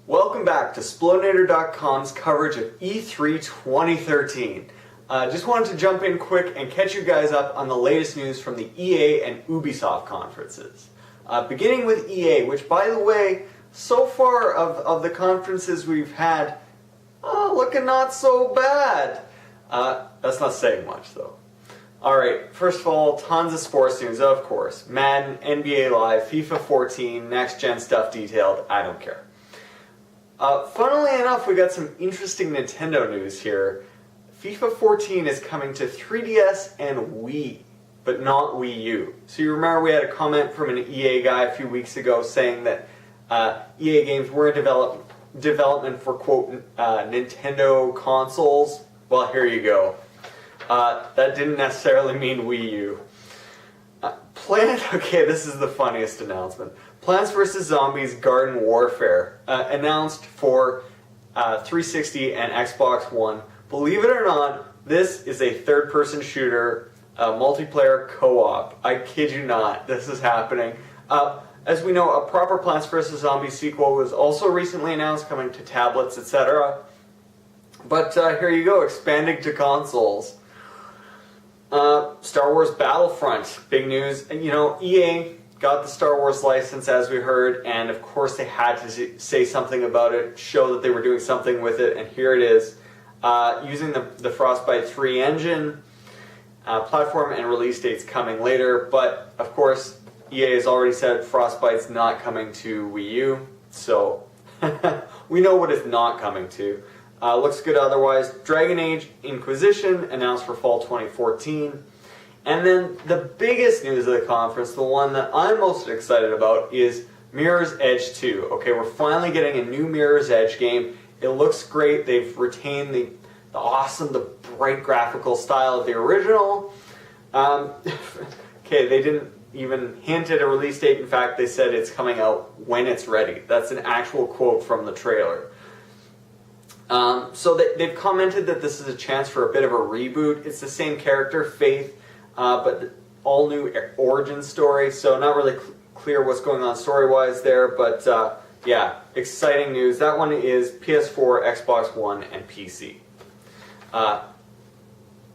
Welcome back to Splodinator.com's coverage of E3 2013. Just wanted to jump in quick and catch you guys up on the latest news from the EA and Ubisoft conferences. Beginning with EA, which by the way, so far of the conferences we've had, looking not so bad. That's not saying much though. Alright, first of all, tons of sports news, of course. Madden, NBA Live, FIFA 14, next-gen stuff detailed, I don't care. Funnily enough, we got some interesting Nintendo news here. FIFA 14 is coming to 3DS and Wii, but not Wii U. So you remember we had a comment from an EA guy a few weeks ago saying that EA games were in development for, quote, Nintendo consoles. Well, here you go. That didn't necessarily mean Wii U. Okay, this is the funniest announcement. Plants vs. Zombies Garden Warfare, announced for 360 and Xbox One. Believe it or not, this is a third-person shooter, multiplayer co-op. I kid you not, this is happening. As we know, a proper Plants vs. Zombies sequel was also recently announced, coming to tablets, etc. But here you go, expanding to consoles. Star Wars Battlefront, big news. You know, EA got the Star Wars license, as we heard, and of course they had to say something about it, show that they were doing something with it, and here it is. Using the Frostbite 3 engine, platform and release dates coming later, but of course EA has already said Frostbite's not coming to Wii U, so we know what it's not coming to. Looks good otherwise. Dragon Age Inquisition announced for fall 2014. And then the biggest news of the conference, the one that I'm most excited about, is Mirror's Edge 2. Okay, we're finally getting a new Mirror's Edge game. It looks great. They've retained the awesome, the bright graphical style of the original. Okay, they didn't even hint at a release date. In fact, they said it's coming out when it's ready. That's an actual quote from the trailer. So they've commented that this is a chance for a bit of a reboot. It's the same character, Faith, but all new origin story, so not really clear what's going on story-wise there, but yeah, exciting news. That one is PS4, Xbox One, and PC.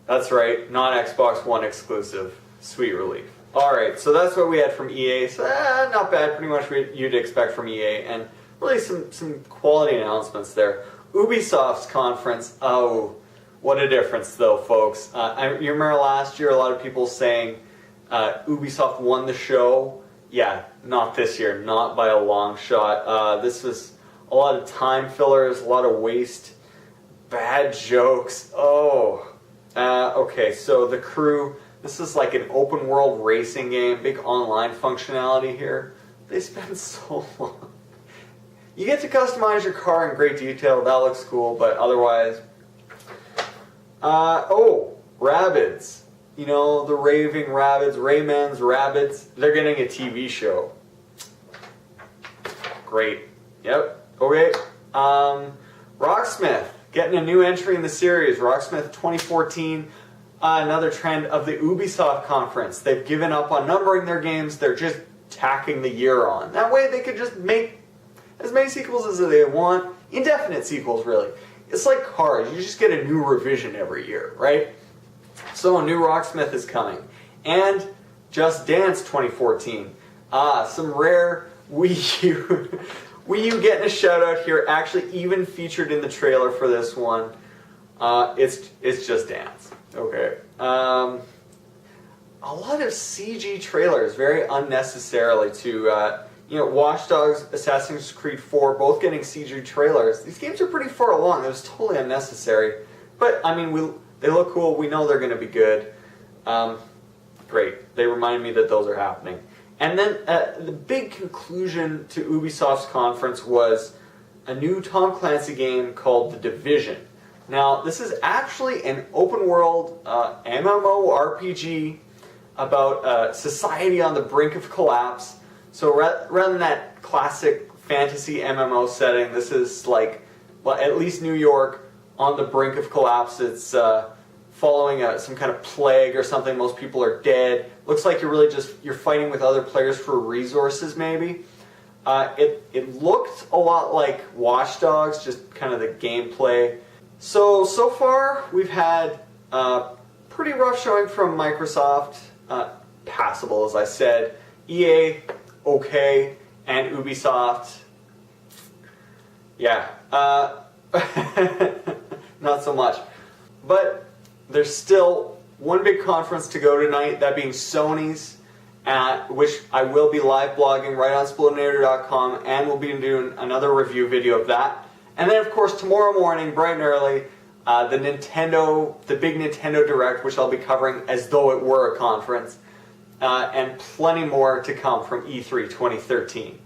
That's right, not Xbox One exclusive. Sweet relief. Alright, so that's what we had from EA. So, not bad, pretty much what you'd expect from EA, and really some quality announcements there. Ubisoft's conference, oh, what a difference though, folks. You remember last year a lot of people saying Ubisoft won the show? Yeah, not this year, not by a long shot. This was a lot of time fillers, a lot of waste, bad jokes. Okay, so The Crew, this is like an open world racing game, big online functionality here. They spent so long. You get to customize your car in great detail, that looks cool, but otherwise... Rabbids. You know, the raving Rabbids, Rayman's Rabbids, they're getting a TV show. Great. Yep. Okay. Rocksmith, getting a new entry in the series, Rocksmith 2014. Another trend of the Ubisoft conference. They've given up on numbering their games, they're just tacking the year on. That way they could just make as many sequels as they want. Indefinite sequels, really. It's like cars. You just get a new revision every year, right? So a new Rocksmith is coming. And Just Dance 2014. Some rare Wii U. Wii U getting a shout out here. Actually even featured in the trailer for this one. It's Just Dance. Okay. A lot of CG trailers, very unnecessarily to... you know, Watch Dogs, Assassin's Creed 4, both getting CG trailers. These games are pretty far along. It was totally unnecessary. But, I mean, they look cool. We know they're going to be good. Great. They remind me that those are happening. And then the big conclusion to Ubisoft's conference was a new Tom Clancy game called The Division. Now, this is actually an open-world MMORPG about society on the brink of collapse. So rather than that classic fantasy MMO setting, this is like, well, at least New York on the brink of collapse. It's following some kind of plague or something. Most people are dead. Looks like you're fighting with other players for resources, maybe. It looked a lot like Watch Dogs, just kind of the gameplay. So far we've had pretty rough showing from Microsoft, passable as I said, EA, okay, and Ubisoft, yeah, not so much. But there's still one big conference to go tonight, that being Sony's, which I will be live blogging right on Splodinator.com, and we'll be doing another review video of that. And then, of course, tomorrow morning, bright and early, the big Nintendo Direct, which I'll be covering as though it were a conference, and plenty more to come from E3 2013.